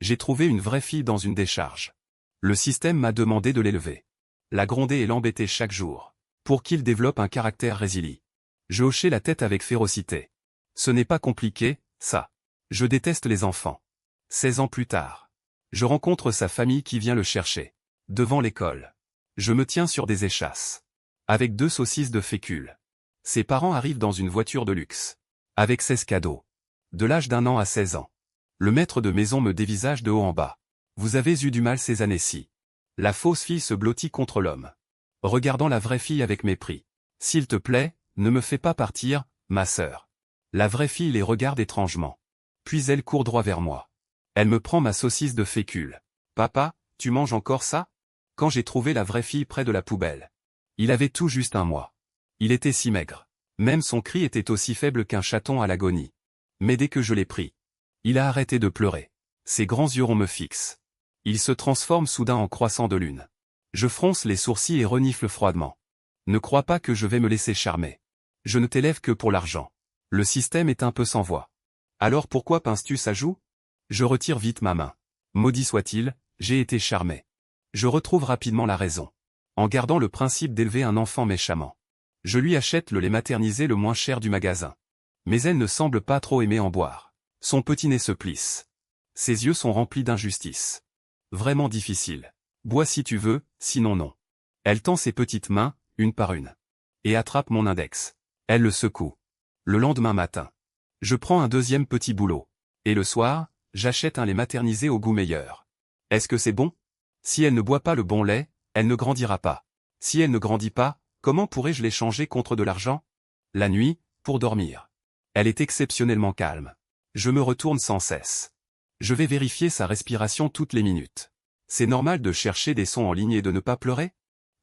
J'ai trouvé une vraie fille dans une décharge. Le système m'a demandé de l'élever. La gronder et l'embêter chaque jour. Pour qu'il développe un caractère résilient. Je hochai la tête avec férocité. Ce n'est pas compliqué, ça. Je déteste les enfants. 16 ans plus tard. Je rencontre sa famille qui vient le chercher. Devant l'école. Je me tiens sur des échasses. Avec 2 saucisses de fécule. Ses parents arrivent dans une voiture de luxe. Avec 16 cadeaux. De l'âge d'1 an à 16 ans. Le maître de maison me dévisage de haut en bas. Vous avez eu du mal ces années-ci. La fausse fille se blottit contre l'homme. Regardant la vraie fille avec mépris. S'il te plaît, ne me fais pas partir, ma sœur. La vraie fille les regarde étrangement. Puis elle court droit vers moi. Elle me prend ma saucisse de fécule. Papa, tu manges encore ça? Quand j'ai trouvé la vraie fille près de la poubelle. Il avait tout juste 1 mois. Il était si maigre. Même son cri était aussi faible qu'un chaton à l'agonie. Mais dès que je l'ai pris, il a arrêté de pleurer. Ses grands yeux ronds me fixent. Il se transforme soudain en croissant de lune. Je fronce les sourcils et renifle froidement. Ne crois pas que je vais me laisser charmer. Je ne t'élève que pour l'argent. Le système est un peu sans voix. Alors pourquoi pinces-tu sa joue? Je retire vite ma main. Maudit soit-il, j'ai été charmé. Je retrouve rapidement la raison. En gardant le principe d'élever un enfant méchamment. Je lui achète le lait maternisé le moins cher du magasin. Mais elle ne semble pas trop aimer en boire. Son petit nez se plisse. Ses yeux sont remplis d'injustice. Vraiment difficile. Bois si tu veux, sinon non. Elle tend ses petites mains, une par une. Et attrape mon index. Elle le secoue. Le lendemain matin. Je prends un deuxième petit boulot. Et le soir, j'achète un lait maternisé au goût meilleur. Est-ce que c'est bon? Si elle ne boit pas le bon lait, elle ne grandira pas. Si elle ne grandit pas, comment pourrais-je l'échanger contre de l'argent? La nuit, pour dormir. Elle est exceptionnellement calme. Je me retourne sans cesse. Je vais vérifier sa respiration toutes les minutes. C'est normal de chercher des sons en ligne et de ne pas pleurer?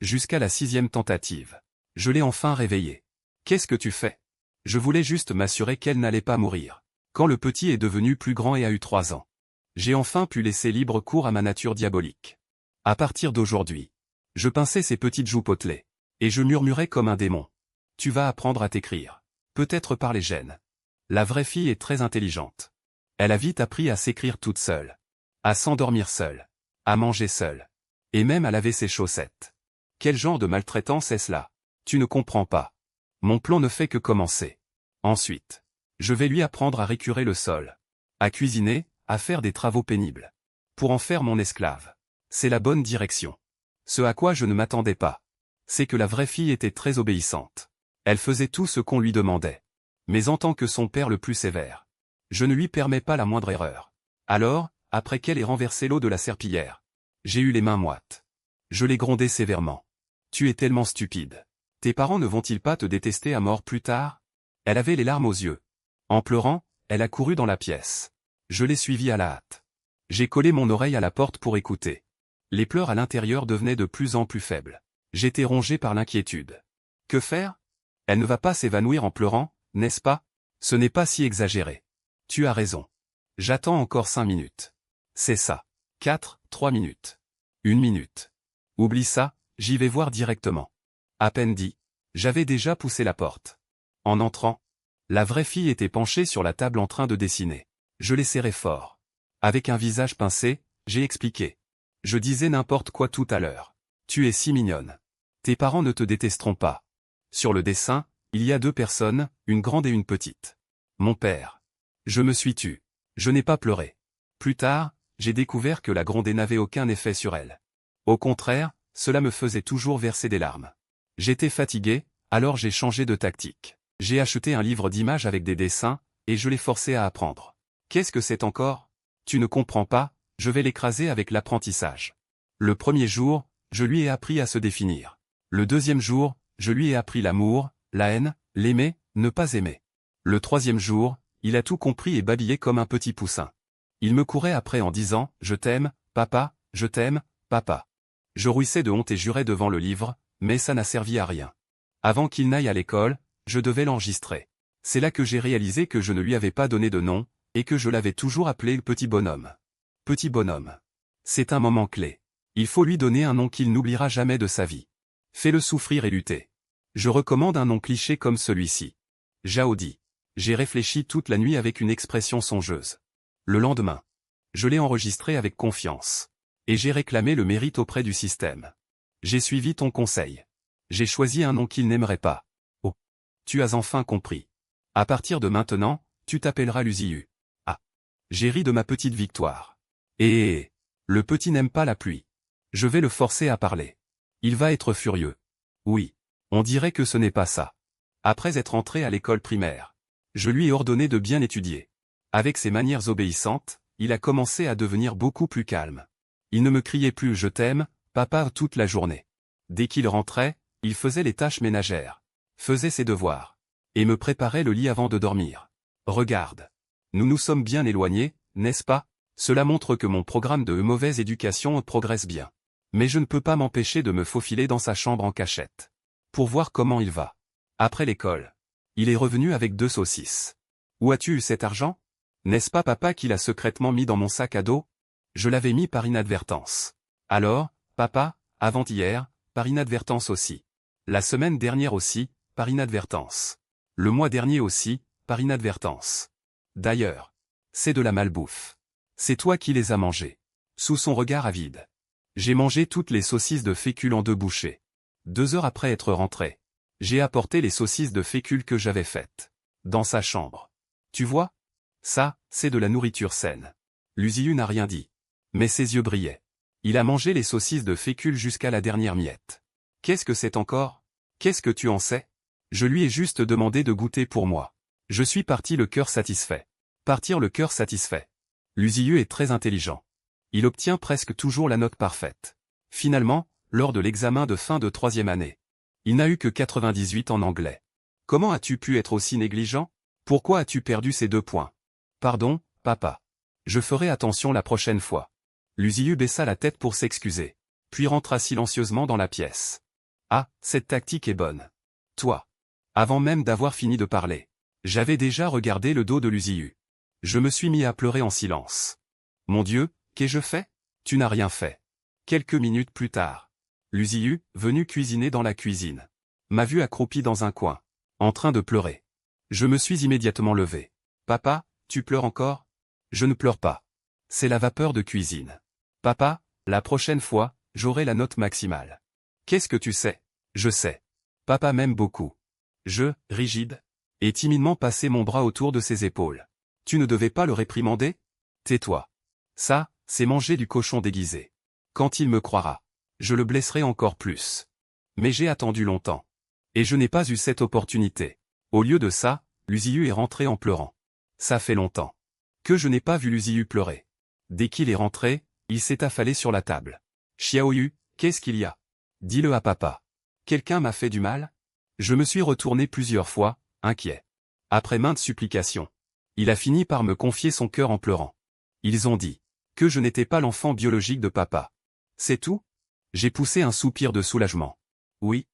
Jusqu'à la 6e tentative. Je l'ai enfin réveillée. Qu'est-ce que tu fais? Je voulais juste m'assurer qu'elle n'allait pas mourir. Quand le petit est devenu plus grand et a eu 3 ans. J'ai enfin pu laisser libre cours à ma nature diabolique. À partir d'aujourd'hui. Je pinçais ses petites joues potelées. Et je murmurais comme un démon. Tu vas apprendre à t'écrire. Peut-être par les gènes. La vraie fille est très intelligente. Elle a vite appris à s'écrire toute seule. À s'endormir seule. À manger seule. Et même à laver ses chaussettes. Quel genre de maltraitance est-ce là? Tu ne comprends pas. Mon plan ne fait que commencer. Ensuite. Je vais lui apprendre à récurer le sol. À cuisiner, à faire des travaux pénibles. Pour en faire mon esclave. C'est la bonne direction. Ce à quoi je ne m'attendais pas. C'est que la vraie fille était très obéissante. Elle faisait tout ce qu'on lui demandait. Mais en tant que son père le plus sévère. Je ne lui permets pas la moindre erreur. Alors, après qu'elle ait renversé l'eau de la serpillière. J'ai eu les mains moites. Je l'ai grondée sévèrement. Tu es tellement stupide. Tes parents ne vont-ils pas te détester à mort plus tard? Elle avait les larmes aux yeux. En pleurant, elle a couru dans la pièce. Je l'ai suivie à la hâte. J'ai collé mon oreille à la porte pour écouter. Les pleurs à l'intérieur devenaient de plus en plus faibles. J'étais rongé par l'inquiétude. Que faire? Elle ne va pas s'évanouir en pleurant, n'est-ce pas? Ce n'est pas si exagéré. Tu as raison. J'attends encore 5 minutes. C'est ça. 4, 3 minutes. 1 minute. Oublie ça, j'y vais voir directement. À peine dit. J'avais déjà poussé la porte. En entrant, la vraie fille était penchée sur la table en train de dessiner. Je l'ai serrée fort. Avec un visage pincé, j'ai expliqué. Je disais n'importe quoi tout à l'heure. Tu es si mignonne. Tes parents ne te détesteront pas. Sur le dessin, il y a 2 personnes, une grande et une petite. Mon père. Je me suis tu. Je n'ai pas pleuré. Plus tard, j'ai découvert que la grondée n'avait aucun effet sur elle. Au contraire, cela me faisait toujours verser des larmes. J'étais fatigué, alors j'ai changé de tactique. J'ai acheté un livre d'images avec des dessins, et je l'ai forcé à apprendre. Qu'est-ce que c'est encore? Tu ne comprends pas, je vais l'écraser avec l'apprentissage. Le premier jour, je lui ai appris à se définir. Le deuxième jour, je lui ai appris l'amour, la haine, l'aimer, ne pas aimer. Le troisième jour, il a tout compris et babillait comme un petit poussin. Il me courait après en disant « Je t'aime, papa, je t'aime, papa ». Je rouissais de honte et jurais devant le livre, mais ça n'a servi à rien. Avant qu'il n'aille à l'école, je devais l'enregistrer. C'est là que j'ai réalisé que je ne lui avais pas donné de nom, et que je l'avais toujours appelé le petit bonhomme. Petit bonhomme. C'est un moment clé. Il faut lui donner un nom qu'il n'oubliera jamais de sa vie. Fais-le souffrir et lutter. Je recommande un nom cliché comme celui-ci. Jaodi. J'ai réfléchi toute la nuit avec une expression songeuse. Le lendemain. Je l'ai enregistré avec confiance. Et j'ai réclamé le mérite auprès du système. J'ai suivi ton conseil. J'ai choisi un nom qu'il n'aimerait pas. Oh. Tu as enfin compris. À partir de maintenant, tu t'appelleras Luziu. Ah. J'ai ri de ma petite victoire. Et le petit n'aime pas la pluie. Je vais le forcer à parler. Il va être furieux. Oui. On dirait que ce n'est pas ça. Après être entré à l'école primaire, je lui ai ordonné de bien étudier. Avec ses manières obéissantes, il a commencé à devenir beaucoup plus calme. Il ne me criait plus « je t'aime, papa » toute la journée. Dès qu'il rentrait, il faisait les tâches ménagères, faisait ses devoirs, et me préparait le lit avant de dormir. Regarde. Nous nous sommes bien éloignés, n'est-ce pas? Cela montre que mon programme de mauvaise éducation progresse bien. Mais je ne peux pas m'empêcher de me faufiler dans sa chambre en cachette. Pour voir comment il va. Après l'école. Il est revenu avec 2 saucisses. Où as-tu eu cet argent? N'est-ce pas papa qui l'a secrètement mis dans mon sac à dos? Je l'avais mis par inadvertance. Alors, papa, avant-hier, par inadvertance aussi. La semaine dernière aussi, par inadvertance. Le mois dernier aussi, par inadvertance. D'ailleurs, c'est de la malbouffe. C'est toi qui les as mangées. Sous son regard avide. J'ai mangé toutes les saucisses de fécule en 2 bouchées. 2 heures après être rentré. J'ai apporté les saucisses de fécule que j'avais faites. Dans sa chambre. Tu vois? Ça, c'est de la nourriture saine. Luziu n'a rien dit. Mais ses yeux brillaient. Il a mangé les saucisses de fécule jusqu'à la dernière miette. Qu'est-ce que c'est encore? Qu'est-ce que tu en sais? Je lui ai juste demandé de goûter pour moi. Je suis parti le cœur satisfait. Partir le cœur satisfait. Luziu est très intelligent. Il obtient presque toujours la note parfaite. Finalement, lors de l'examen de fin de 3e année, il n'a eu que 98 en anglais. Comment as-tu pu être aussi négligent? Pourquoi as-tu perdu ces 2 points? Pardon, papa. Je ferai attention la prochaine fois. Luziu baissa la tête pour s'excuser, puis rentra silencieusement dans la pièce. Ah, cette tactique est bonne. Toi. Avant même d'avoir fini de parler, j'avais déjà regardé le dos de Luziu. Je me suis mis à pleurer en silence. Mon Dieu, qu'ai-je fait? Tu n'as rien fait. Quelques minutes plus tard, Luziu, venu cuisiner dans la cuisine, m'a vu accroupi dans un coin, en train de pleurer. Je me suis immédiatement levé. Papa, tu pleures encore? Je ne pleure pas. C'est la vapeur de cuisine. Papa, la prochaine fois, j'aurai la note maximale. Qu'est-ce que tu sais? Je sais. Papa m'aime beaucoup. Je, rigide, ai timidement passé mon bras autour de ses épaules. Tu ne devais pas le réprimander? Tais-toi. Ça, c'est manger du cochon déguisé. Quand il me croira, je le blesserai encore plus. Mais j'ai attendu longtemps. Et je n'ai pas eu cette opportunité. Au lieu de ça, Luziu est rentré en pleurant. Ça fait longtemps que je n'ai pas vu Luziu pleurer. Dès qu'il est rentré, il s'est affalé sur la table. Xiaoyu, qu'est-ce qu'il y a? Dis-le à papa. Quelqu'un m'a fait du mal? Je me suis retourné plusieurs fois, inquiet. Après maintes supplications, il a fini par me confier son cœur en pleurant. Ils ont dit que je n'étais pas l'enfant biologique de papa. C'est tout? J'ai poussé un soupir de soulagement. Oui.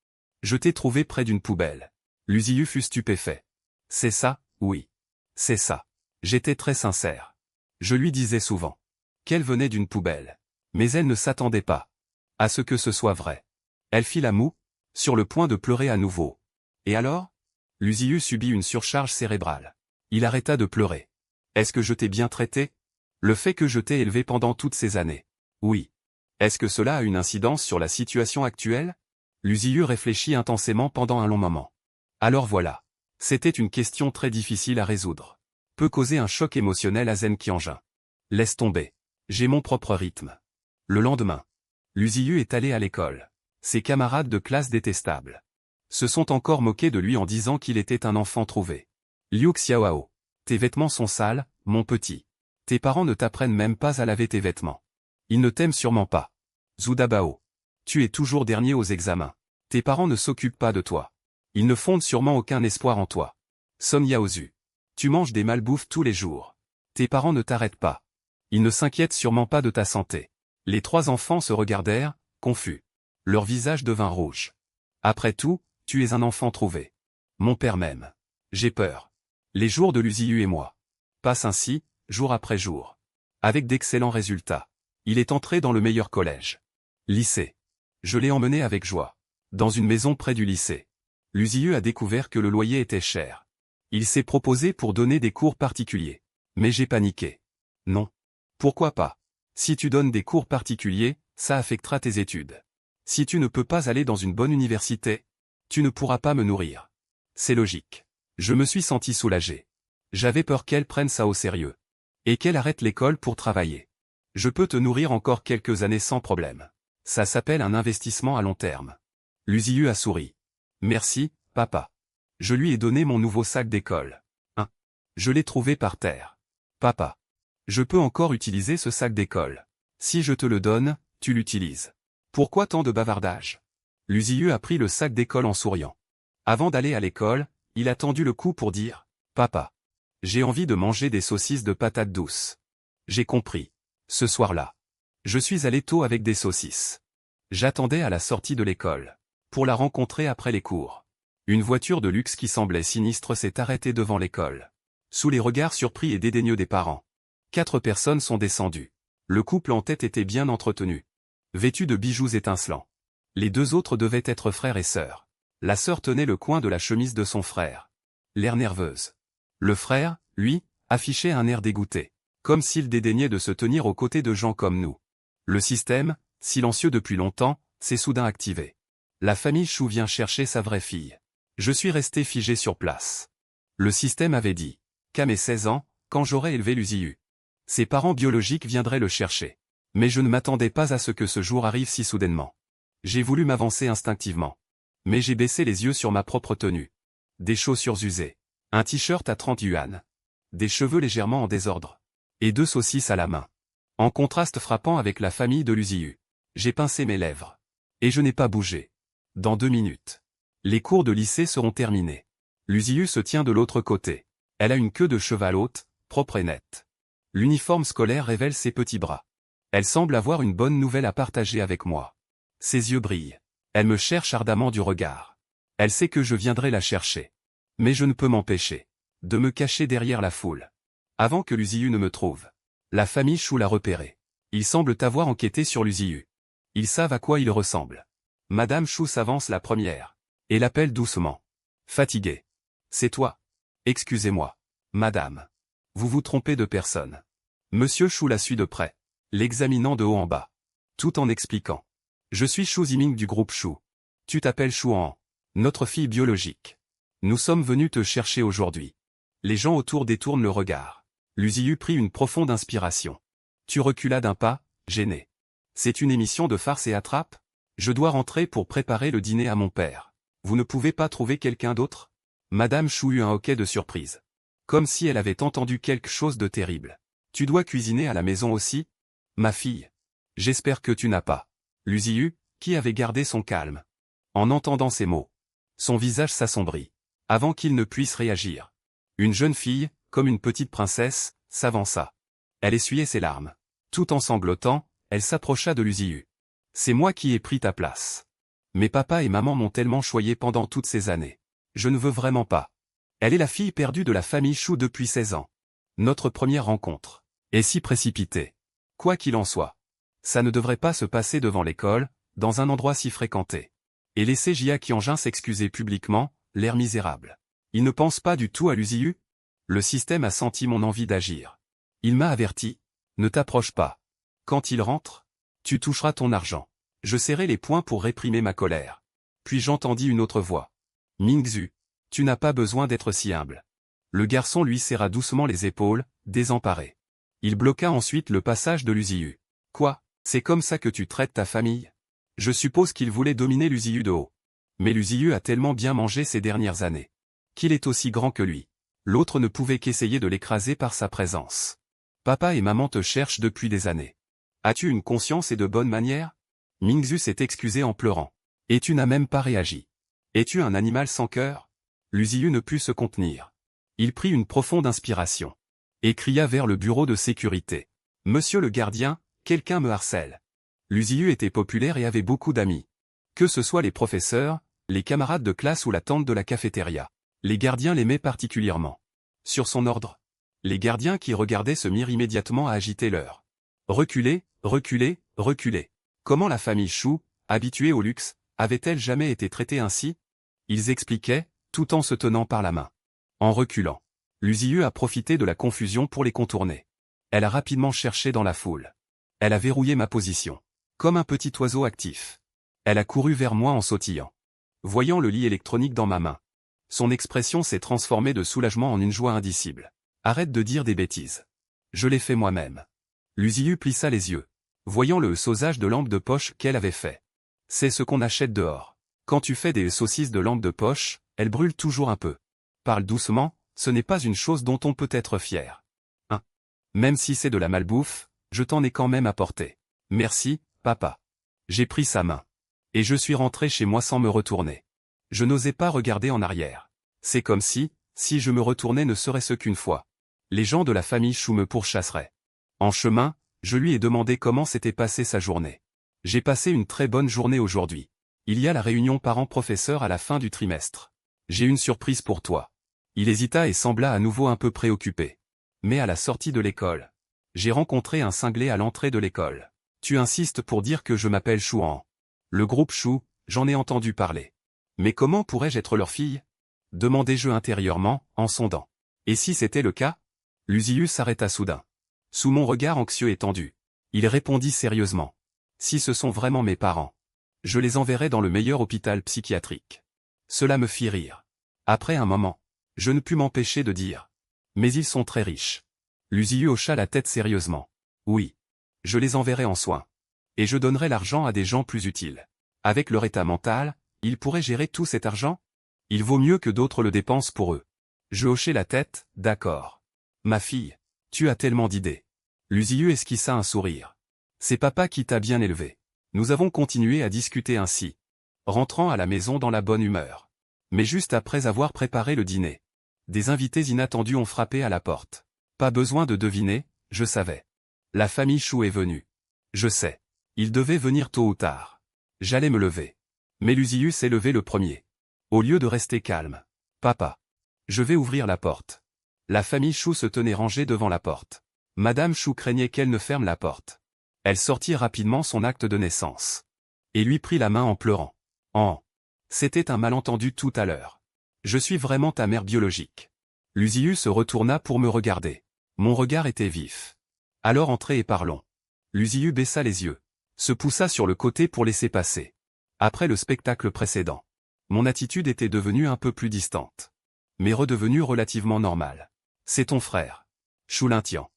Je t'ai trouvé près d'une poubelle. Luziu fut stupéfait. C'est ça, oui. C'est ça. J'étais très sincère. Je lui disais souvent qu'elle venait d'une poubelle. Mais elle ne s'attendait pas à ce que ce soit vrai. Elle fit la moue, sur le point de pleurer à nouveau. Et alors? Luziu subit une surcharge cérébrale. Il arrêta de pleurer. Est-ce que je t'ai bien traité? Le fait que je t'ai élevé pendant toutes ces années. Oui. Est-ce que cela a une incidence sur la situation actuelle? Luziu réfléchit intensément pendant un long moment. Alors voilà. C'était une question très difficile à résoudre. Peut causer un choc émotionnel à Zen Qianjun. Laisse tomber. J'ai mon propre rythme. Le lendemain, Luziu est allé à l'école. Ses camarades de classe détestables se sont encore moqués de lui en disant qu'il était un enfant trouvé. Liu Xiaoao. Tes vêtements sont sales, mon petit. Tes parents ne t'apprennent même pas à laver tes vêtements. Ils ne t'aiment sûrement pas. Zhu Dabao. Tu es toujours dernier aux examens. Tes parents ne s'occupent pas de toi. Ils ne fondent sûrement aucun espoir en toi. Son Yaozu. Tu manges des malbouffes tous les jours. Tes parents ne t'arrêtent pas. Ils ne s'inquiètent sûrement pas de ta santé. Les 3 enfants se regardèrent, confus. Leur visage devint rouge. Après tout, tu es un enfant trouvé. Mon père m'aime. J'ai peur. Les jours de Luziu et moi passent ainsi, jour après jour. Avec d'excellents résultats. Il est entré dans le meilleur collège. Lycée. Je l'ai emmené avec joie. Dans une maison près du lycée. Luziu a découvert que le loyer était cher. Il s'est proposé pour donner des cours particuliers. Mais j'ai paniqué. Non. Pourquoi pas? Si tu donnes des cours particuliers, ça affectera tes études. Si tu ne peux pas aller dans une bonne université, tu ne pourras pas me nourrir. C'est logique. Je me suis senti soulagé. J'avais peur qu'elle prenne ça au sérieux. Et qu'elle arrête l'école pour travailler. Je peux te nourrir encore quelques années sans problème. Ça s'appelle un investissement à long terme. Lucius a souri. Merci, papa. Je lui ai donné mon nouveau sac d'école. Je l'ai trouvé par terre. Papa. Je peux encore utiliser ce sac d'école. Si je te le donne, tu l'utilises. Pourquoi tant de bavardage? Lucius a pris le sac d'école en souriant. Avant d'aller à l'école, il a tendu le cou pour dire « Papa. J'ai envie de manger des saucisses de patates douces. » J'ai compris. Ce soir-là. Je suis allé tôt avec des saucisses. J'attendais à la sortie de l'école. Pour la rencontrer après les cours. Une voiture de luxe qui semblait sinistre s'est arrêtée devant l'école. Sous les regards surpris et dédaigneux des parents. 4 personnes sont descendues. Le couple en tête était bien entretenu. Vêtu de bijoux étincelants. Les 2 autres devaient être frères et sœurs. La sœur tenait le coin de la chemise de son frère. L'air nerveuse. Le frère, lui, affichait un air dégoûté. Comme s'il dédaignait de se tenir aux côtés de gens comme nous. Le système, silencieux depuis longtemps, s'est soudain activé. La famille Chou vient chercher sa vraie fille. Je suis resté figé sur place. Le système avait dit qu'à mes 16 ans, quand j'aurais élevé Lucius, ses parents biologiques viendraient le chercher. Mais je ne m'attendais pas à ce que ce jour arrive si soudainement. J'ai voulu m'avancer instinctivement. Mais j'ai baissé les yeux sur ma propre tenue. Des chaussures usées. Un t-shirt à 30 yuan. Des cheveux légèrement en désordre. Et 2 saucisses à la main. En contraste frappant avec la famille de Lucius. J'ai pincé mes lèvres. Et je n'ai pas bougé. Dans 2 minutes. Les cours de lycée seront terminés. Lucius se tient de l'autre côté. Elle a une queue de cheval haute, propre et nette. L'uniforme scolaire révèle ses petits bras. Elle semble avoir une bonne nouvelle à partager avec moi. Ses yeux brillent. Elle me cherche ardemment du regard. Elle sait que je viendrai la chercher. Mais je ne peux m'empêcher de me cacher derrière la foule. Avant que Lucius ne me trouve. La famille Chou l'a repéré. Ils semblent avoir enquêté sur Lucius. Ils savent à quoi il ressemble. Madame Chou s'avance la première. Et l'appelle doucement. Fatiguée. C'est toi. Excusez-moi. Madame. Vous vous trompez de personne. Monsieur Chou la suit de près. L'examinant de haut en bas. Tout en expliquant. Je suis Chou Ziming du groupe Chou. Tu t'appelles Chouan. Notre fille biologique. Nous sommes venus te chercher aujourd'hui. Les gens autour détournent le regard. Lucius prit une profonde inspiration. Tu reculas d'un pas, gêné. C'est une émission de farce et attrape? Je dois rentrer pour préparer le dîner à mon père. Vous ne pouvez pas trouver quelqu'un d'autre? Madame Chou eut un hoquet de surprise. Comme si elle avait entendu quelque chose de terrible. Tu dois cuisiner à la maison aussi? Ma fille. J'espère que tu n'as pas. Lucius, qui avait gardé son calme. En entendant ces mots. Son visage s'assombrit. Avant qu'il ne puisse réagir. Une jeune fille, comme une petite princesse, s'avança. Elle essuyait ses larmes. Tout en sanglotant, elle s'approcha de Lucius. C'est moi qui ai pris ta place. Mes papa et maman m'ont tellement choyé pendant toutes ces années. Je ne veux vraiment pas. Elle est la fille perdue de la famille Chou depuis 16 ans. Notre première rencontre est si précipitée. Quoi qu'il en soit. Ça ne devrait pas se passer devant l'école, dans un endroit si fréquenté. Et laisser Jia Qianjin s'excuser publiquement, l'air misérable. Il ne pense pas du tout à Lucius? Le système a senti mon envie d'agir. Il m'a averti. Ne t'approche pas. Quand il rentre, tu toucheras ton argent. Je serrai les poings pour réprimer ma colère. Puis j'entendis une autre voix. Mingzu, tu n'as pas besoin d'être si humble. Le garçon lui serra doucement les épaules, désemparé. Il bloqua ensuite le passage de Lucius. Quoi, c'est comme ça que tu traites ta famille? Je suppose qu'il voulait dominer Lucius de haut. Mais Lucius a tellement bien mangé ces dernières années. Qu'il est aussi grand que lui. L'autre ne pouvait qu'essayer de l'écraser par sa présence. Papa et maman te cherchent depuis des années. As-tu une conscience et de bonnes manières? Mingzu s'est excusé en pleurant. Et tu n'as même pas réagi. Es-tu un animal sans cœur? Lucius ne put se contenir. Il prit une profonde inspiration. Et cria vers le bureau de sécurité. Monsieur le gardien, quelqu'un me harcèle. Lucius était populaire et avait beaucoup d'amis. Que ce soit les professeurs, les camarades de classe ou la tante de la cafétéria. Les gardiens l'aimaient particulièrement. Sur son ordre. Les gardiens qui regardaient se mirent immédiatement à agiter leur. Reculez, reculez, reculez. Comment la famille Chou, habituée au luxe, avait-elle jamais été traitée ainsi? Ils expliquaient, tout en se tenant par la main. En reculant. Lucius a profité de la confusion pour les contourner. Elle a rapidement cherché dans la foule. Elle a verrouillé ma position. Comme un petit oiseau actif. Elle a couru vers moi en sautillant. Voyant le lit électronique dans ma main. Son expression s'est transformée de soulagement en une joie indicible. Arrête de dire des bêtises. Je l'ai fait moi-même. Lucius plissa les yeux. Voyant le sausage de lampe de poche qu'elle avait fait. C'est ce qu'on achète dehors. Quand tu fais des saucisses de lampe de poche, elles brûlent toujours un peu. Parle doucement, ce n'est pas une chose dont on peut être fier. Même si c'est de la malbouffe, je t'en ai quand même apporté. Merci, papa. J'ai pris sa main. Et je suis rentré chez moi sans me retourner. Je n'osais pas regarder en arrière. C'est comme si je me retournais ne serait-ce qu'une fois. Les gens de la famille Chou me pourchasseraient. En chemin, je lui ai demandé comment s'était passée sa journée. J'ai passé une très bonne journée aujourd'hui. Il y a la réunion parents-professeurs à la fin du trimestre. J'ai une surprise pour toi. Il hésita et sembla à nouveau un peu préoccupé. Mais à la sortie de l'école, j'ai rencontré un cinglé à l'entrée de l'école. Tu insistes pour dire que je m'appelle Chouan. Le groupe Chou, j'en ai entendu parler. Mais comment pourrais-je être leur fille? Demandai-je intérieurement, en sondant. Et si c'était le cas? Lucius s'arrêta soudain. Sous mon regard anxieux et tendu, il répondit sérieusement. Si ce sont vraiment mes parents, je les enverrai dans le meilleur hôpital psychiatrique. Cela me fit rire. Après un moment, je ne pus m'empêcher de dire. Mais ils sont très riches. Lucius hocha la tête sérieusement. Oui. Je les enverrai en soins. Et je donnerai l'argent à des gens plus utiles. Avec leur état mental, ils pourraient gérer tout cet argent? Il vaut mieux que d'autres le dépensent pour eux. Je hochai la tête, d'accord. Ma fille, tu as tellement d'idées. Lucius esquissa un sourire. C'est papa qui t'a bien élevé. Nous avons continué à discuter ainsi. Rentrant à la maison dans la bonne humeur. Mais juste après avoir préparé le dîner. Des invités inattendus ont frappé à la porte. Pas besoin de deviner, je savais. La famille Chou est venue. Je sais. Ils devaient venir tôt ou tard. J'allais me lever. Mais Lucius s'est levé le premier. Au lieu de rester calme. Papa. Je vais ouvrir la porte. La famille Chou se tenait rangée devant la porte. Madame Chou craignait qu'elle ne ferme la porte. Elle sortit rapidement son acte de naissance. Et lui prit la main en pleurant. C'était un malentendu tout à l'heure. Je suis vraiment ta mère biologique. Lucius se retourna pour me regarder. Mon regard était vif. Alors entrez et parlons. Lucius baissa les yeux. Se poussa sur le côté pour laisser passer. Après le spectacle précédent. Mon attitude était devenue un peu plus distante. Mais redevenue relativement normale. C'est ton frère. Chou Lintian.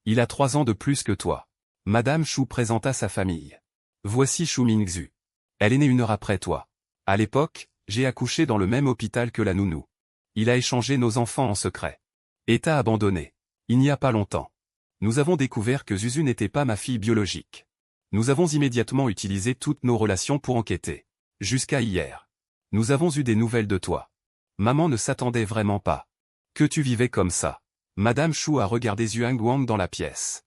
Il a 3 ans de plus que toi. Madame Chou présenta sa famille. Voici Chou Mingzu. Elle est née 1 heure après toi. À l'époque, j'ai accouché dans le même hôpital que la nounou. Il a échangé nos enfants en secret. Et t'a abandonné. Il n'y a pas longtemps. Nous avons découvert que Zuzu n'était pas ma fille biologique. Nous avons immédiatement utilisé toutes nos relations pour enquêter. Jusqu'à hier. Nous avons eu des nouvelles de toi. Maman ne s'attendait vraiment pas. Que tu vivais comme ça. Madame Chou a regardé Zhuang Guang dans la pièce.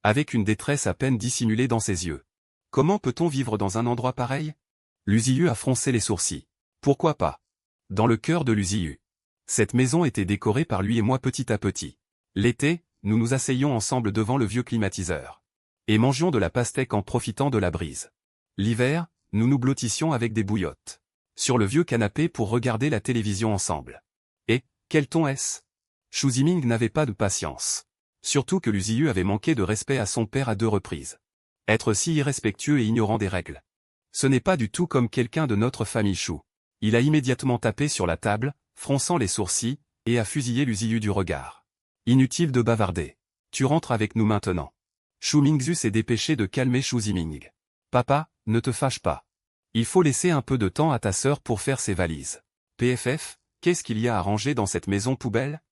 Avec une détresse à peine dissimulée dans ses yeux. Comment peut-on vivre dans un endroit pareil? Lucius a froncé les sourcils. Pourquoi pas? Dans le cœur de Lucius. Cette maison était décorée par lui et moi petit à petit. L'été, nous nous asseyions ensemble devant le vieux climatiseur. Et mangions de la pastèque en profitant de la brise. L'hiver, nous nous blottissions avec des bouillottes. Sur le vieux canapé pour regarder la télévision ensemble. Et, quel ton est-ce? Chou Ziming n'avait pas de patience. Surtout que Lucius avait manqué de respect à son père à 2 reprises. Être si irrespectueux et ignorant des règles. Ce n'est pas du tout comme quelqu'un de notre famille Chou. Il a immédiatement tapé sur la table, fronçant les sourcils, et a fusillé Lucius du regard. Inutile de bavarder. Tu rentres avec nous maintenant. Chou Mingzu s'est dépêché de calmer Chou Ziming. Papa, ne te fâche pas. Il faut laisser un peu de temps à ta sœur pour faire ses valises. PFF, qu'est-ce qu'il y a à ranger dans cette maison poubelle?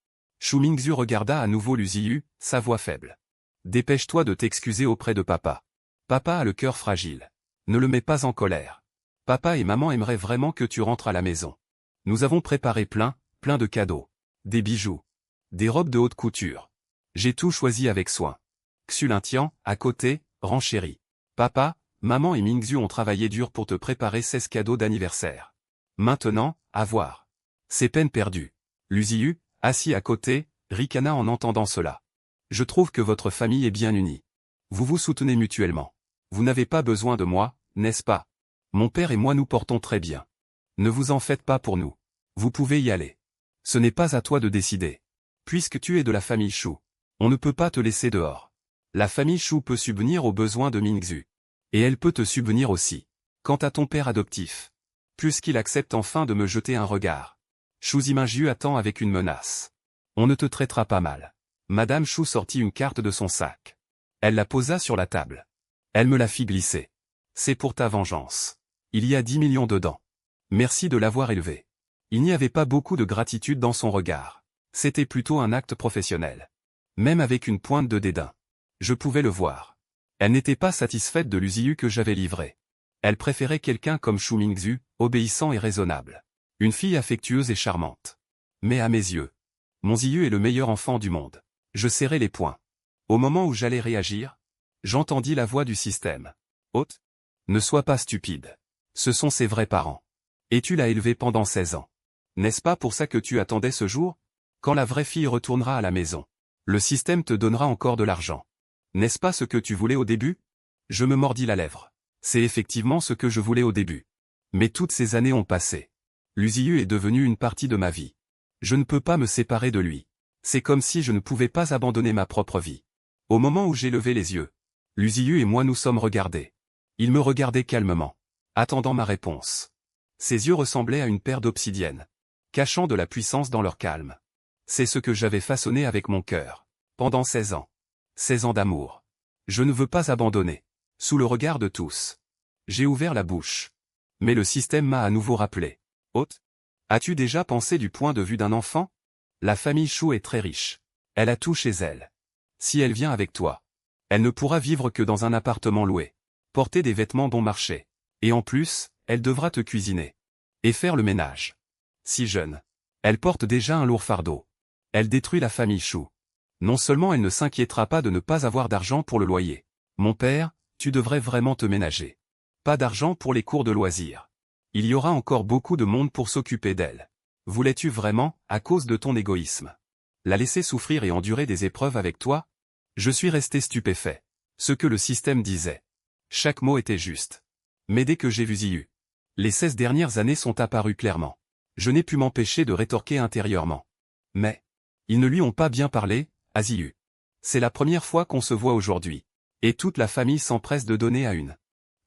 Chou Mingzu regarda à nouveau Lucius, sa voix faible. Dépêche-toi de t'excuser auprès de papa. Papa a le cœur fragile. Ne le mets pas en colère. Papa et maman aimeraient vraiment que tu rentres à la maison. Nous avons préparé plein de cadeaux. Des bijoux. Des robes de haute couture. J'ai tout choisi avec soin. Xu Lintian, à côté, renchérit. Papa, maman et Mingzu ont travaillé dur pour te préparer 16 cadeaux d'anniversaire. Maintenant, à voir. C'est peine perdue. Lucius, assis à côté, ricana en entendant cela. Je trouve que votre famille est bien unie. Vous vous soutenez mutuellement. Vous n'avez pas besoin de moi, n'est-ce pas? Mon père et moi nous portons très bien. Ne vous en faites pas pour nous. Vous pouvez y aller. Ce n'est pas à toi de décider. Puisque tu es de la famille Chou, on ne peut pas te laisser dehors. La famille Chou peut subvenir aux besoins de Mingzhu. Et elle peut te subvenir aussi. Quant à ton père adoptif. Puisqu'il accepte enfin de me jeter un regard. Shu Zimingzhu attend avec une menace. On ne te traitera pas mal. Madame Chou sortit une carte de son sac. Elle la posa sur la table. Elle me la fit glisser. C'est pour ta vengeance. Il y a 10 millions dedans. Merci de l'avoir élevé. Il n'y avait pas beaucoup de gratitude dans son regard. C'était plutôt un acte professionnel. Même avec une pointe de dédain. Je pouvais le voir. Elle n'était pas satisfaite de l'Uziyu que j'avais livré. Elle préférait quelqu'un comme Shu Mingzhu, obéissant et raisonnable. Une fille affectueuse et charmante. Mais à mes yeux, mon Ziyu est le meilleur enfant du monde. Je serrai les poings. Au moment où j'allais réagir, j'entendis la voix du système. Hôte, ne sois pas stupide. Ce sont ses vrais parents. Et tu l'as élevé pendant 16 ans. N'est-ce pas pour ça que tu attendais ce jour? Quand la vraie fille retournera à la maison, le système te donnera encore de l'argent. N'est-ce pas ce que tu voulais au début? Je me mordis la lèvre. C'est effectivement ce que je voulais au début. Mais toutes ces années ont passé. L'Uziyu est devenu une partie de ma vie. Je ne peux pas me séparer de lui. C'est comme si je ne pouvais pas abandonner ma propre vie. Au moment où j'ai levé les yeux, l'Uziyu et moi nous sommes regardés. Il me regardait calmement, attendant ma réponse. Ses yeux ressemblaient à une paire d'obsidiennes, cachant de la puissance dans leur calme. C'est ce que j'avais façonné avec mon cœur, pendant 16 ans. 16 ans d'amour. Je ne veux pas abandonner. Sous le regard de tous. J'ai ouvert la bouche. Mais le système m'a à nouveau rappelé. Hôte, as-tu déjà pensé du point de vue d'un enfant? La famille Chou est très riche. Elle a tout chez elle. Si elle vient avec toi, elle ne pourra vivre que dans un appartement loué. Porter des vêtements bon marché. Et en plus, elle devra te cuisiner. Et faire le ménage. Si jeune. Elle porte déjà un lourd fardeau. Elle détruit la famille Chou. Non seulement elle ne s'inquiétera pas de ne pas avoir d'argent pour le loyer. Mon père, tu devrais vraiment te ménager. Pas d'argent pour les cours de loisirs. Il y aura encore beaucoup de monde pour s'occuper d'elle. Voulais-tu vraiment, à cause de ton égoïsme, la laisser souffrir et endurer des épreuves avec toi? Je suis resté stupéfait. Ce que le système disait. Chaque mot était juste. Mais dès que j'ai vu Ziyu, les 16 dernières années sont apparues clairement. Je n'ai pu m'empêcher de rétorquer intérieurement. Mais, ils ne lui ont pas bien parlé, à Ziyu. C'est la première fois qu'on se voit aujourd'hui. Et toute la famille s'empresse de donner à une.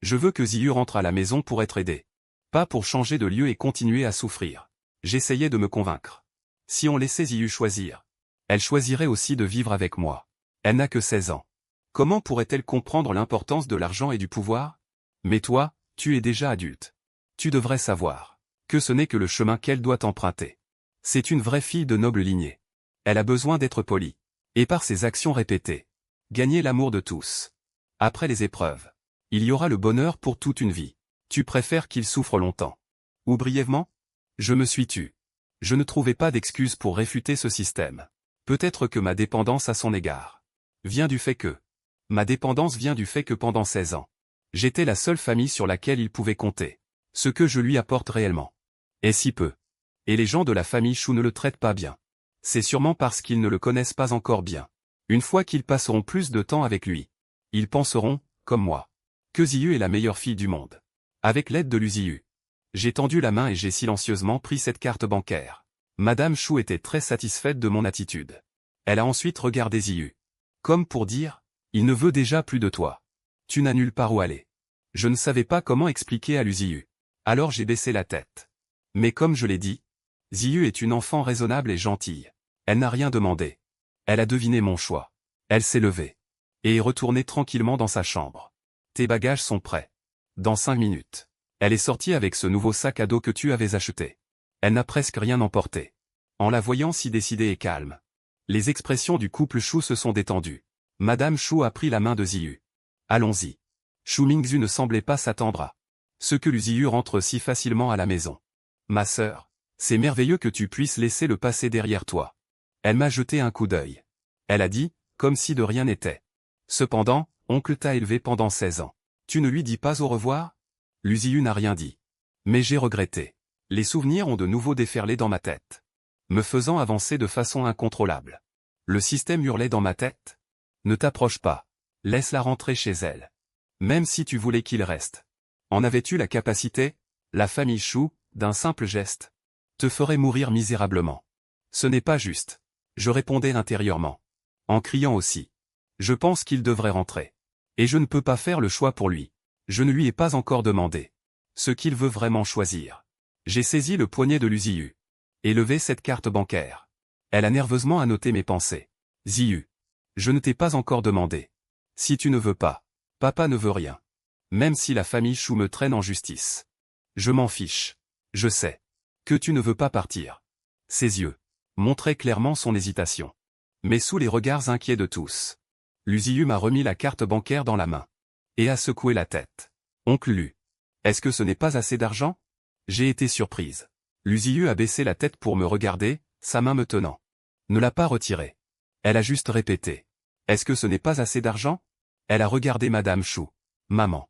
Je veux que Ziyu rentre à la maison pour être aidé. Pas pour changer de lieu et continuer à souffrir. J'essayais de me convaincre. Si on laissait Ziyu choisir, elle choisirait aussi de vivre avec moi. Elle n'a que 16 ans. Comment pourrait-elle comprendre l'importance de l'argent et du pouvoir? Mais toi, tu es déjà adulte. Tu devrais savoir que ce n'est que le chemin qu'elle doit emprunter. C'est une vraie fille de noble lignée. Elle a besoin d'être polie. Et par ses actions répétées, gagner l'amour de tous. Après les épreuves, il y aura le bonheur pour toute une vie. Tu préfères qu'il souffre longtemps. Ou brièvement? Je me suis tu. Je ne trouvais pas d'excuse pour réfuter ce système. Peut-être que ma dépendance à son égard vient du fait que... Ma dépendance vient du fait que pendant 16 ans, j'étais la seule famille sur laquelle il pouvait compter. Ce que je lui apporte réellement est si peu. Et les gens de la famille Chou ne le traitent pas bien. C'est sûrement parce qu'ils ne le connaissent pas encore bien. Une fois qu'ils passeront plus de temps avec lui, ils penseront, comme moi, que Ziyu est la meilleure fille du monde. Avec l'aide de l'Uziyu, j'ai tendu la main et j'ai silencieusement pris cette carte bancaire. Madame Chou était très satisfaite de mon attitude. Elle a ensuite regardé Ziyu. Comme pour dire, il ne veut déjà plus de toi. Tu n'as nulle part où aller. Je ne savais pas comment expliquer à l'Uziyu. Alors j'ai baissé la tête. Mais comme je l'ai dit, Ziyu est une enfant raisonnable et gentille. Elle n'a rien demandé. Elle a deviné mon choix. Elle s'est levée. Et est retournée tranquillement dans sa chambre. Tes bagages sont prêts. Dans 5 minutes. Elle est sortie avec ce nouveau sac à dos que tu avais acheté. Elle n'a presque rien emporté. En la voyant si décidée et calme, les expressions du couple Chou se sont détendues. Madame Chou a pris la main de Ziyu. Allons-y. Shu Mingzhu ne semblait pas s'attendre à ce que Ziyu rentre si facilement à la maison. Ma sœur, c'est merveilleux que tu puisses laisser le passé derrière toi. Elle m'a jeté un coup d'œil. Elle a dit, comme si de rien n'était. Cependant, oncle t'a élevé pendant 16 ans. Tu ne lui dis pas au revoir? Ziyu n'a rien dit. Mais j'ai regretté. Les souvenirs ont de nouveau déferlé dans ma tête, me faisant avancer de façon incontrôlable. Le système hurlait dans ma tête. Ne t'approche pas. Laisse-la rentrer chez elle. Même si tu voulais qu'il reste. En avais-tu la capacité? La famille Chou, d'un simple geste, te ferait mourir misérablement. Ce n'est pas juste. Je répondais intérieurement. En criant aussi. Je pense qu'il devrait rentrer. Et je ne peux pas faire le choix pour lui. Je ne lui ai pas encore demandé ce qu'il veut vraiment choisir. J'ai saisi le poignet de Luziu. Et levé cette carte bancaire. Elle a nerveusement annoté mes pensées. Ziu. Je ne t'ai pas encore demandé. Si tu ne veux pas, papa ne veut rien. Même si la famille Chou me traîne en justice. Je m'en fiche. Je sais que tu ne veux pas partir. Ses yeux montraient clairement son hésitation. Mais sous les regards inquiets de tous, Luziu m'a remis la carte bancaire dans la main. Et a secoué la tête. Oncle Lu. Est-ce que ce n'est pas assez d'argent? J'ai été surprise. Luziu a baissé la tête pour me regarder, sa main me tenant. Ne l'a pas retirée. Elle a juste répété. Est-ce que ce n'est pas assez d'argent? Elle a regardé Madame Chou. Maman.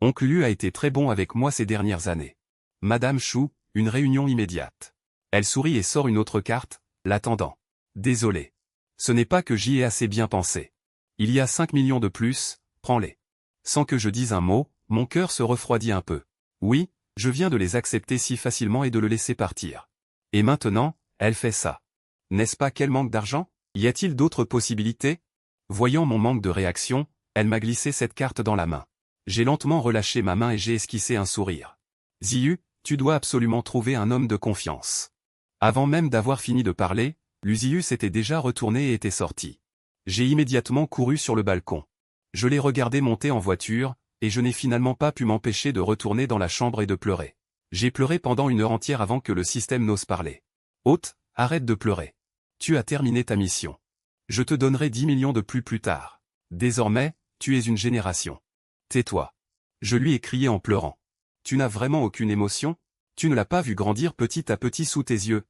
Oncle Lu a été très bon avec moi ces dernières années. Madame Chou, une réunion immédiate. Elle sourit et sort une autre carte, l'attendant. Désolé. Ce n'est pas que j'y ai assez bien pensé. Il y a 5 millions de plus, prends-les. Sans que je dise un mot, mon cœur se refroidit un peu. Oui, je viens de les accepter si facilement et de le laisser partir. Et maintenant, elle fait ça. N'est-ce pas qu'elle manque d'argent? Y a-t-il d'autres possibilités? Voyant mon manque de réaction, elle m'a glissé cette carte dans la main. J'ai lentement relâché ma main et j'ai esquissé un sourire. Ziu, tu dois absolument trouver un homme de confiance. Avant même d'avoir fini de parler, Luziu s'était déjà retourné et était sorti. J'ai immédiatement couru sur le balcon. Je l'ai regardé monter en voiture, et je n'ai finalement pas pu m'empêcher de retourner dans la chambre et de pleurer. J'ai pleuré pendant 1 heure entière avant que le système n'ose parler. Hôte, arrête de pleurer. Tu as terminé ta mission. Je te donnerai 10 millions de plus tard. Désormais, tu es une génération. Tais-toi. Je lui ai crié en pleurant. Tu n'as vraiment aucune émotion? Tu ne l'as pas vu grandir petit à petit sous tes yeux?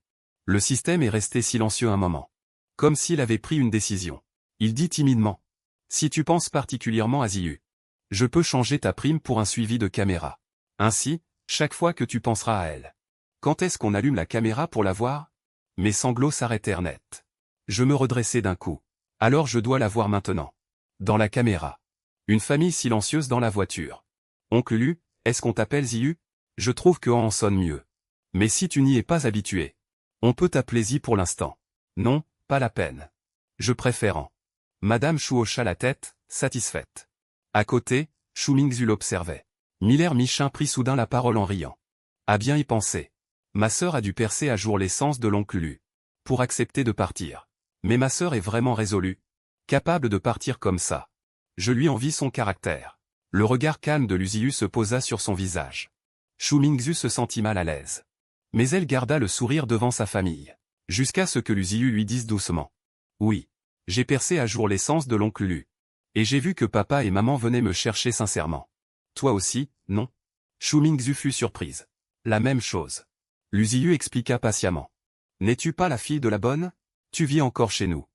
Le système est resté silencieux un moment. Comme s'il avait pris une décision. Il dit timidement. Si tu penses particulièrement à Ziu, je peux changer ta prime pour un suivi de caméra. Ainsi, chaque fois que tu penseras à elle. Quand est-ce qu'on allume la caméra pour la voir? Mes sanglots s'arrêtèrent net. Je me redressai d'un coup. Alors je dois la voir maintenant. Dans la caméra. Une famille silencieuse dans la voiture. Oncle Lu, est-ce qu'on t'appelle Ziu? Je trouve que en sonne mieux. Mais si tu n'y es pas habitué, on peut t'appeler Zi pour l'instant. Non, pas la peine. Je préfère en. Madame Chou hocha la tête, satisfaite. À côté, Chou Mingzu l'observait. Miller Michin prit soudain la parole en riant. À bien y penser. Ma sœur a dû percer à jour l'essence de l'oncle Lu. Pour accepter de partir. Mais ma sœur est vraiment résolue. Capable de partir comme ça. Je lui envie son caractère. Le regard calme de Luziu se posa sur son visage. Chou Mingzu se sentit mal à l'aise. Mais elle garda le sourire devant sa famille. Jusqu'à ce que Luziu lui dise doucement. Oui. J'ai percé à jour l'essence de l'oncle Lu. Et j'ai vu que papa et maman venaient me chercher sincèrement. Toi aussi, non? Chou Mingzu fut surprise. La même chose. Luziu expliqua patiemment. N'es-tu pas la fille de la bonne? Tu vis encore chez nous.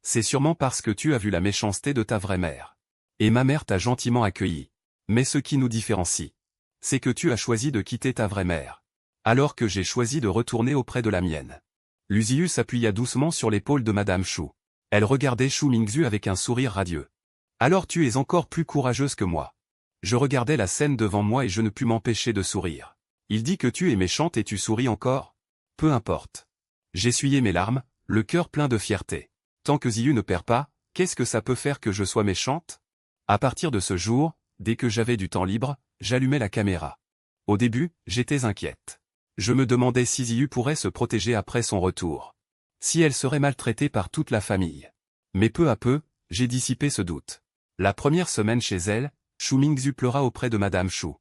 C'est sûrement parce que tu as vu la méchanceté de ta vraie mère. Et ma mère t'a gentiment accueilli. Mais ce qui nous différencie, c'est que tu as choisi de quitter ta vraie mère. Alors que j'ai choisi de retourner auprès de la mienne. Luziu s'appuya doucement sur l'épaule de Madame Chou. Elle regardait Chou Mingzu avec un sourire radieux. Alors tu es encore plus courageuse que moi. Je regardais la scène devant moi et je ne pus m'empêcher de sourire. Il dit que tu es méchante et tu souris encore? Peu importe. J'essuyai mes larmes, le cœur plein de fierté. Tant que Ziu ne perd pas, qu'est-ce que ça peut faire que je sois méchante? À partir de ce jour, dès que j'avais du temps libre, j'allumais la caméra. Au début, j'étais inquiète. Je me demandais si Ziu pourrait se protéger après son retour. Si elle serait maltraitée par toute la famille. Mais peu à peu, j'ai dissipé ce doute. La première semaine chez elle, Chou Mingzu pleura auprès de Madame Chou.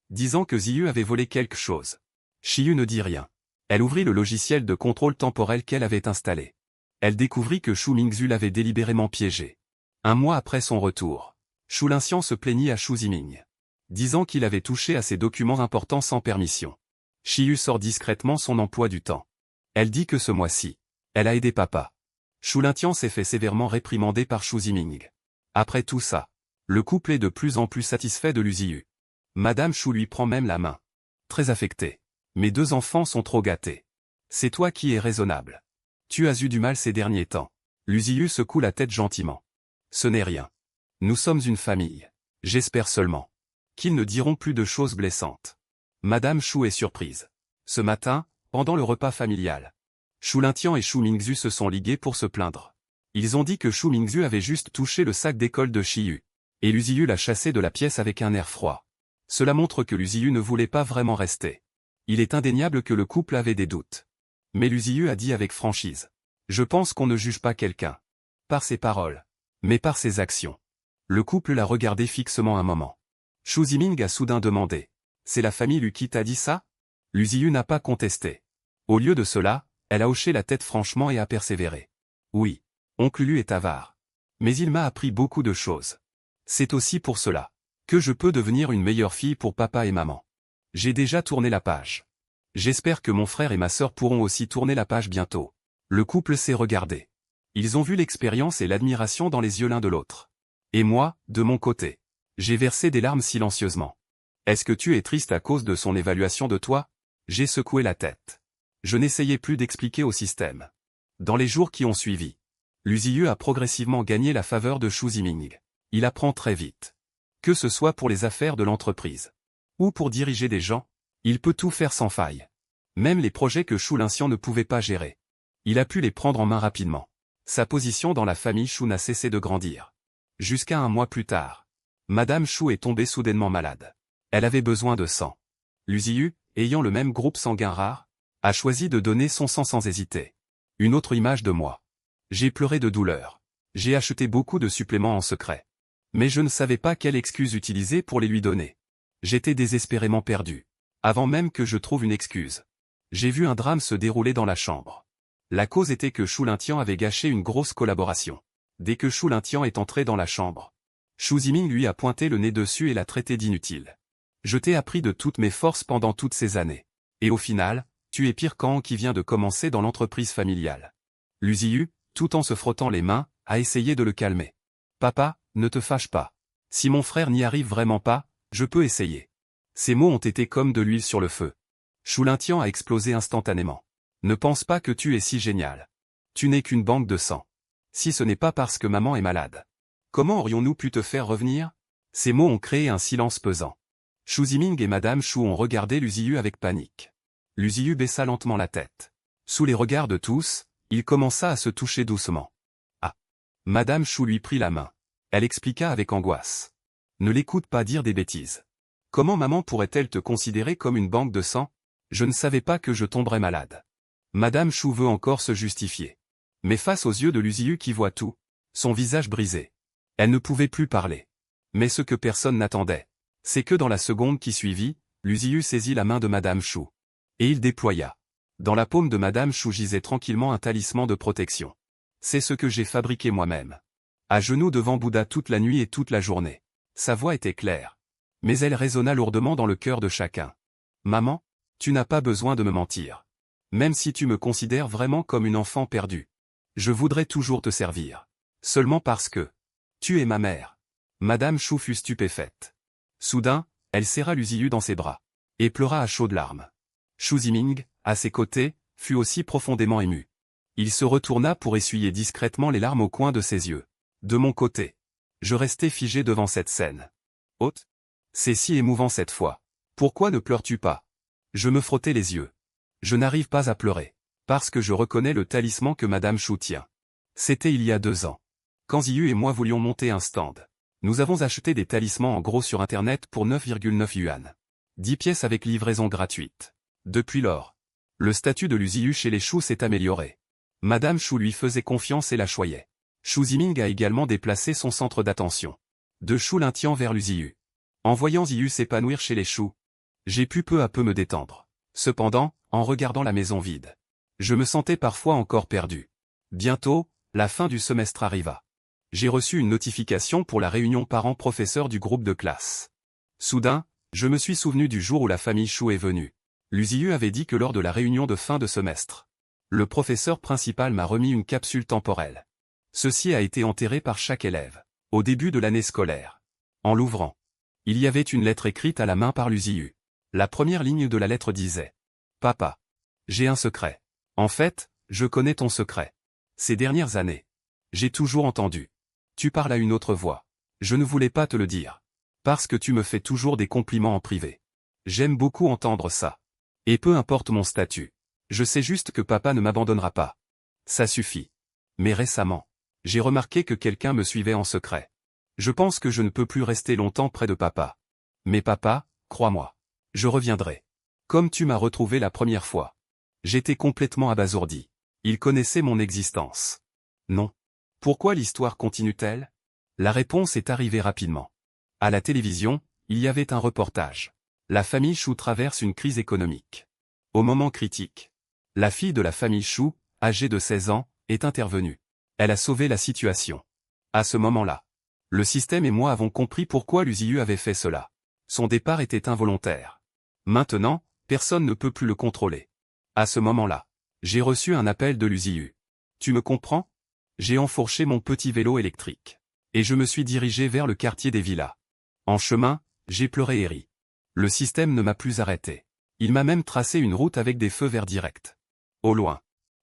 Disant que Ziu avait volé quelque chose. Chiyu ne dit rien. Elle ouvrit le logiciel de contrôle temporel qu'elle avait installé. Elle découvrit que Chou Mingzu l'avait délibérément piégé. 1 mois après son retour, Chou Lincian se plaignit à Chou Ziming. Disant qu'il avait touché à ses documents importants sans permission. Chiyu sort discrètement son emploi du temps. Elle dit que ce mois-ci, elle a aidé papa. Chou Lincian s'est fait sévèrement réprimander par Chou Ziming. Après tout ça, le couple est de plus en plus satisfait de Luziu. Madame Chou lui prend même la main. Très affectée. Mes 2 enfants sont trop gâtés. C'est toi qui es raisonnable. Tu as eu du mal ces derniers temps. Luziu secoue la tête gentiment. Ce n'est rien. Nous sommes une famille. J'espère seulement qu'ils ne diront plus de choses blessantes. Madame Chou est surprise. Ce matin, pendant le repas familial, Chou Lincian et Chou Mingzu se sont ligués pour se plaindre. Ils ont dit que Shu Mingzhu avait juste touché le sac d'école de Shiyu. Et Lu Ziyu l'a chassé de la pièce avec un air froid. Cela montre que Lu Ziyu ne voulait pas vraiment rester. Il est indéniable que le couple avait des doutes. Mais Lu Ziyu a dit avec franchise. Je pense qu'on ne juge pas quelqu'un par ses paroles, mais par ses actions. Le couple l'a regardé fixement un moment. Shu Ziming a soudain demandé. C'est la famille Lu qui t'a dit ça? Lu Ziyu n'a pas contesté. Au lieu de cela, elle a hoché la tête franchement et a persévéré. Oui, oncle Lu est avare. Mais il m'a appris beaucoup de choses. C'est aussi pour cela que je peux devenir une meilleure fille pour papa et maman. J'ai déjà tourné la page. J'espère que mon frère et ma sœur pourront aussi tourner la page bientôt. Le couple s'est regardé. Ils ont vu l'expérience et l'admiration dans les yeux l'un de l'autre. Et moi, de mon côté, j'ai versé des larmes silencieusement. Est-ce que tu es triste à cause de son évaluation de toi? J'ai secoué la tête. Je n'essayais plus d'expliquer au système. Dans les jours qui ont suivi, Lu Ziyu a progressivement gagné la faveur de Shu Ziming. Il apprend très vite. Que ce soit pour les affaires de l'entreprise ou pour diriger des gens, il peut tout faire sans faille. Même les projets que Shu Lincian ne pouvait pas gérer. Il a pu les prendre en main rapidement. Sa position dans la famille Shu n'a cessé de grandir. Jusqu'à un mois plus tard, Madame Shu est tombée soudainement malade. Elle avait besoin de sang. Lu Ziyu, ayant le même groupe sanguin rare, a choisi de donner son sang sans hésiter. Une autre image de moi. J'ai pleuré de douleur. J'ai acheté beaucoup de suppléments en secret. Mais je ne savais pas quelle excuse utiliser pour les lui donner. J'étais désespérément perdu. Avant même que je trouve une excuse. J'ai vu un drame se dérouler dans la chambre. La cause était que Shu Lintian avait gâché une grosse collaboration. Dès que Shu Lintian est entré dans la chambre, Shu Ziming lui a pointé le nez dessus et l'a traité d'inutile. Je t'ai appris de toutes mes forces pendant toutes ces années. Et au final, tu es pire qu'An qui vient de commencer dans l'entreprise familiale. Lu Ziyu, tout en se frottant les mains, a essayé de le calmer. Papa, ne te fâche pas. Si mon frère n'y arrive vraiment pas, je peux essayer. Ces mots ont été comme de l'huile sur le feu. Shu Lintian a explosé instantanément. Ne pense pas que tu es si génial. Tu n'es qu'une banque de sang. Si ce n'est pas parce que maman est malade. Comment aurions-nous pu te faire revenir? Ces mots ont créé un silence pesant. Shu Ziming et Madame Shu ont regardé Lu Ziyu avec panique. Lu Ziyu baissa lentement la tête. Sous les regards de tous, il commença à se toucher doucement. Ah! Madame Shu lui prit la main. Elle expliqua avec angoisse. Ne l'écoute pas dire des bêtises. Comment maman pourrait-elle te considérer comme une banque de sang? Je ne savais pas que je tomberais malade. Madame Shu veut encore se justifier. Mais face aux yeux de Lu Ziyu qui voit tout, son visage brisé, elle ne pouvait plus parler. Mais ce que personne n'attendait, c'est que dans la seconde qui suivit, Lu Ziyu saisit la main de Madame Shu. Et il déploya. Dans la paume de Madame Shu gisait tranquillement un talisman de protection. C'est ce que j'ai fabriqué moi-même. À genoux devant Bouddha toute la nuit et toute la journée. Sa voix était claire. Mais elle résonna lourdement dans le cœur de chacun. Maman, tu n'as pas besoin de me mentir. Même si tu me considères vraiment comme une enfant perdue. Je voudrais toujours te servir. Seulement parce que tu es ma mère. Madame Shu fut stupéfaite. Soudain, elle serra Lu Ziyu dans ses bras. Et pleura à chaudes larmes. Shu Ziming, à ses côtés, fut aussi profondément ému. Il se retourna pour essuyer discrètement les larmes au coin de ses yeux. De mon côté, je restais figé devant cette scène. Haute. C'est si émouvant cette fois. Pourquoi ne pleures-tu pas? Je me frottais les yeux. Je n'arrive pas à pleurer. Parce que je reconnais le talisman que Madame Shu tient. C'était il y a 2 ans. Quand Ziyu et moi voulions monter un stand. Nous avons acheté des talismans en gros sur internet pour 9,9 yuan. 10 pièces avec livraison gratuite. Depuis lors, le statut de Lu Ziyu chez les Shu s'est amélioré. Madame Shu lui faisait confiance et la choyait. Shu Ziming a également déplacé son centre d'attention. De Shu Lintian vers Lu Ziyu. En voyant Ziyu s'épanouir chez les Shu, j'ai pu peu à peu me détendre. Cependant, en regardant la maison vide, je me sentais parfois encore perdu. Bientôt, la fin du semestre arriva. J'ai reçu une notification pour la réunion parents-professeurs du groupe de classe. Soudain, je me suis souvenu du jour où la famille Shu est venue. Lu Ziyu avait dit que lors de la réunion de fin de semestre, le professeur principal m'a remis une capsule temporelle. Ceci a été enterré par chaque élève, au début de l'année scolaire. En l'ouvrant, il y avait une lettre écrite à la main par Lu Ziyu. La première ligne de la lettre disait « Papa, j'ai un secret. En fait, je connais ton secret. Ces dernières années, j'ai toujours entendu. Tu parles à une autre voix. Je ne voulais pas te le dire. Parce que tu me fais toujours des compliments en privé. J'aime beaucoup entendre ça. Et peu importe mon statut. Je sais juste que papa ne m'abandonnera pas. Ça suffit. Mais récemment, J'ai remarqué que quelqu'un me suivait en secret. Je pense que je ne peux plus rester longtemps près de papa. Mais papa, crois-moi. Je reviendrai. Comme tu m'as retrouvé la première fois. J'étais complètement abasourdi. Il connaissait mon existence. Non. Pourquoi l'histoire continue-t-elle? La réponse est arrivée rapidement. À la télévision, il y avait un reportage. La famille Chou traverse une crise économique. Au moment critique, la fille de la famille Chou, âgée de 16 ans, est intervenue. Elle a sauvé la situation. À ce moment-là, le système et moi avons compris pourquoi l'USIU avait fait cela. Son départ était involontaire. Maintenant, personne ne peut plus le contrôler. À ce moment-là, j'ai reçu un appel de l'USIU. Tu me comprends? J'ai enfourché mon petit vélo électrique. Et je me suis dirigé vers le quartier des villas. En chemin, j'ai pleuré et ri. Le système ne m'a plus arrêté. Il m'a même tracé une route avec des feux verts directs. Au loin,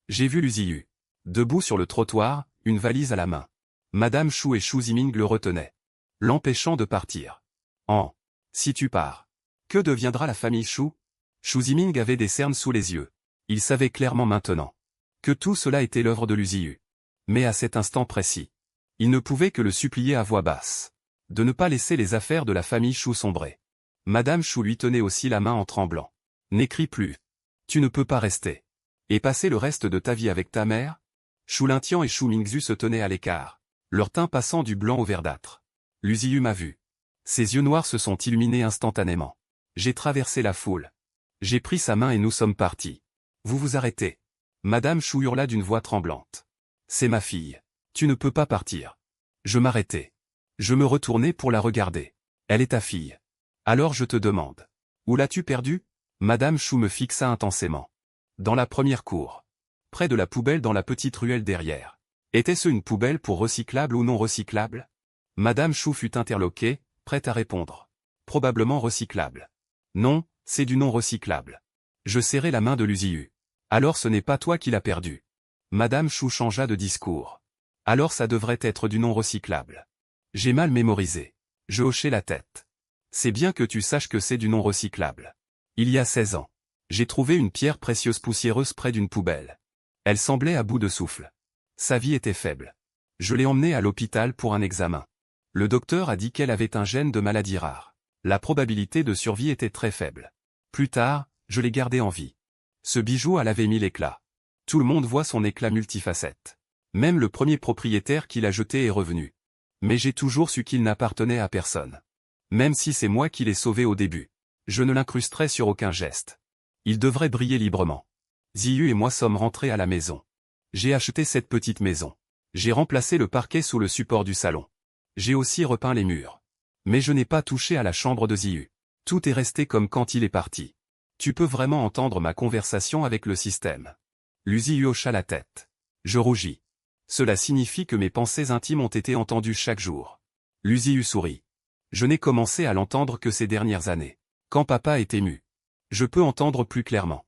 j'ai vu l'USIU. Debout sur le trottoir, une valise à la main. Madame Chou et Chou Ziming le retenaient, l'empêchant de partir. Si tu pars, que deviendra la famille Chou? Chou Ziming avait des cernes sous les yeux. Il savait clairement maintenant que tout cela était l'œuvre de l'USIU. Mais à cet instant précis, il ne pouvait que le supplier à voix basse de ne pas laisser les affaires de la famille Chou sombrer. Madame Chou lui tenait aussi la main en tremblant. N'écris plus. Tu ne peux pas rester. Et passer le reste de ta vie avec ta mère? Chou Lintian et Chou Mingzu se tenaient à l'écart, leur teint passant du blanc au verdâtre. L'USIU m'a vu. Ses yeux noirs se sont illuminés instantanément. J'ai traversé la foule. J'ai pris sa main et nous sommes partis. Vous vous arrêtez. Madame Chou hurla d'une voix tremblante. C'est ma fille. Tu ne peux pas partir. Je m'arrêtai. Je me retournai pour la regarder. Elle est ta fille. Alors je te demande. Où l'as-tu perdue? Madame Chou me fixa intensément. Dans la première cour. Près de la poubelle dans la petite ruelle derrière. Était-ce une poubelle pour recyclable ou non recyclable? Madame Chou fut interloquée, prête à répondre. Probablement recyclable. Non, c'est du non recyclable. Je serrai la main de l'USIU. Alors ce n'est pas toi qui l'as perdu. Madame Chou changea de discours. Alors ça devrait être du non recyclable. J'ai mal mémorisé. Je hochai la tête. C'est bien que tu saches que c'est du non recyclable. Il y a 16 ans. J'ai trouvé une pierre précieuse poussiéreuse près d'une poubelle. Elle semblait à bout de souffle. Sa vie était faible. Je l'ai emmenée à l'hôpital pour un examen. Le docteur a dit qu'elle avait un gène de maladie rare. La probabilité de survie était très faible. Plus tard, je l'ai gardée en vie. Ce bijou elle avait mis l'éclat. Tout le monde voit son éclat multifacette. Même le premier propriétaire qui l'a jeté est revenu. Mais j'ai toujours su qu'il n'appartenait à personne. Même si c'est moi qui l'ai sauvé au début. Je ne l'incrusterai sur aucun geste. Il devrait briller librement. Ziyu et moi sommes rentrés à la maison. J'ai acheté cette petite maison. J'ai remplacé le parquet sous le support du salon. J'ai aussi repeint les murs. Mais je n'ai pas touché à la chambre de Ziyu. Tout est resté comme quand il est parti. Tu peux vraiment entendre ma conversation avec le système. L'USIU hocha la tête. Je rougis. Cela signifie que mes pensées intimes ont été entendues chaque jour. L'USIU sourit. Je n'ai commencé à l'entendre que ces dernières années. Quand papa est ému. Je peux entendre plus clairement.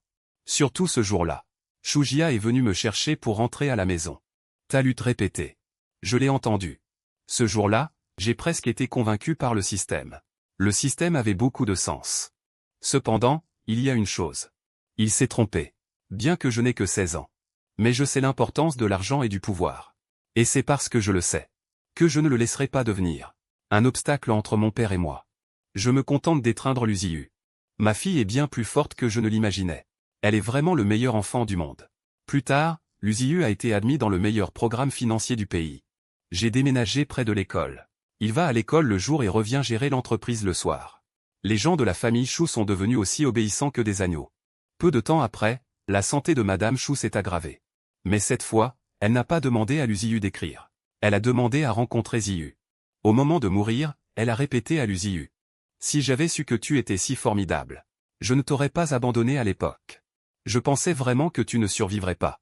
Surtout ce jour-là. Shujia est venu me chercher pour rentrer à la maison. Talut répété. Je l'ai entendu. Ce jour-là, j'ai presque été convaincu par le système. Le système avait beaucoup de sens. Cependant, il y a une chose. Il s'est trompé. Bien que je n'ai que 16 ans. Mais je sais l'importance de l'argent et du pouvoir. Et c'est parce que je le sais que je ne le laisserai pas devenir un obstacle entre mon père et moi. Je me contente d'étreindre l'USIU. Ma fille est bien plus forte que je ne l'imaginais. Elle est vraiment le meilleur enfant du monde. Plus tard, l'USIU a été admis dans le meilleur programme financier du pays. J'ai déménagé près de l'école. Il va à l'école le jour et revient gérer l'entreprise le soir. Les gens de la famille Chou sont devenus aussi obéissants que des agneaux. Peu de temps après, la santé de Madame Chou s'est aggravée. Mais cette fois, elle n'a pas demandé à l'USIU d'écrire. Elle a demandé à rencontrer Ziyu. Au moment de mourir, elle a répété à l'USIU. Si j'avais su que tu étais si formidable, je ne t'aurais pas abandonné à l'époque. Je pensais vraiment que tu ne survivrais pas.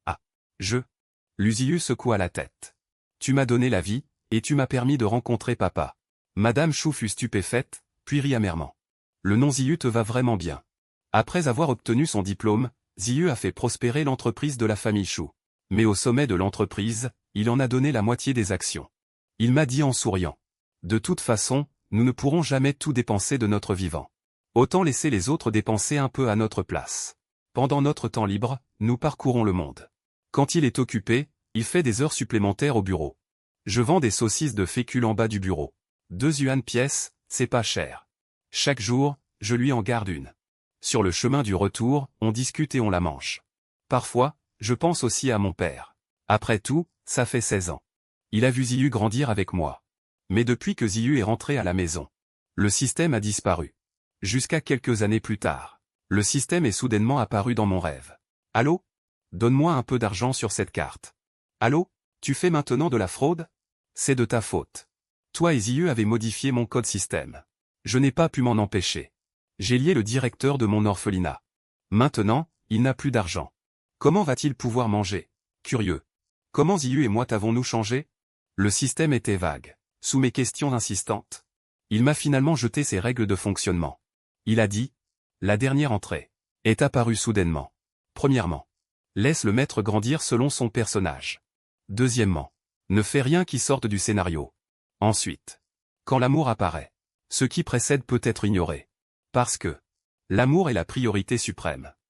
Ah, l'USIU secoua la tête. Tu m'as donné la vie, et tu m'as permis de rencontrer papa. Madame Chou fut stupéfaite, puis rit amèrement. Le nom Ziyu te va vraiment bien. Après avoir obtenu son diplôme, Ziyu a fait prospérer l'entreprise de la famille Chou. Mais au sommet de l'entreprise, il en a donné la moitié des actions. Il m'a dit en souriant. De toute façon, nous ne pourrons jamais tout dépenser de notre vivant. Autant laisser les autres dépenser un peu à notre place. Pendant notre temps libre, nous parcourons le monde. Quand il est occupé, Il fait des heures supplémentaires au bureau. Je vends des saucisses de fécule en bas du bureau. 2 yuan pièce, c'est pas cher. Chaque jour, je lui en garde une. Sur le chemin du retour, on discute et on la mange. Parfois, je pense aussi à mon père. Après tout, ça fait 16 ans. Il a vu Ziyu grandir avec moi. Mais depuis que Ziyu est rentré à la maison, le système a disparu. Jusqu'à quelques années plus tard, le système est soudainement apparu dans mon rêve. Allô? Donne-moi un peu d'argent sur cette carte. Allô? Tu fais maintenant de la fraude? C'est de ta faute. Toi et Ziyu avez modifié mon code système. Je n'ai pas pu m'en empêcher. J'ai lié le directeur de mon orphelinat. Maintenant, il n'a plus d'argent. Comment va-t-il pouvoir manger? Curieux. Comment Ziyu et moi t'avons-nous changé? Le système était vague, sous mes questions insistantes. Il m'a finalement jeté ses règles de fonctionnement. Il a dit, la dernière entrée est apparue soudainement. Premièrement, laisse le maître grandir selon son personnage. Deuxièmement, ne fais rien qui sorte du scénario. Ensuite, quand l'amour apparaît, ce qui précède peut être ignoré. Parce que l'amour est la priorité suprême.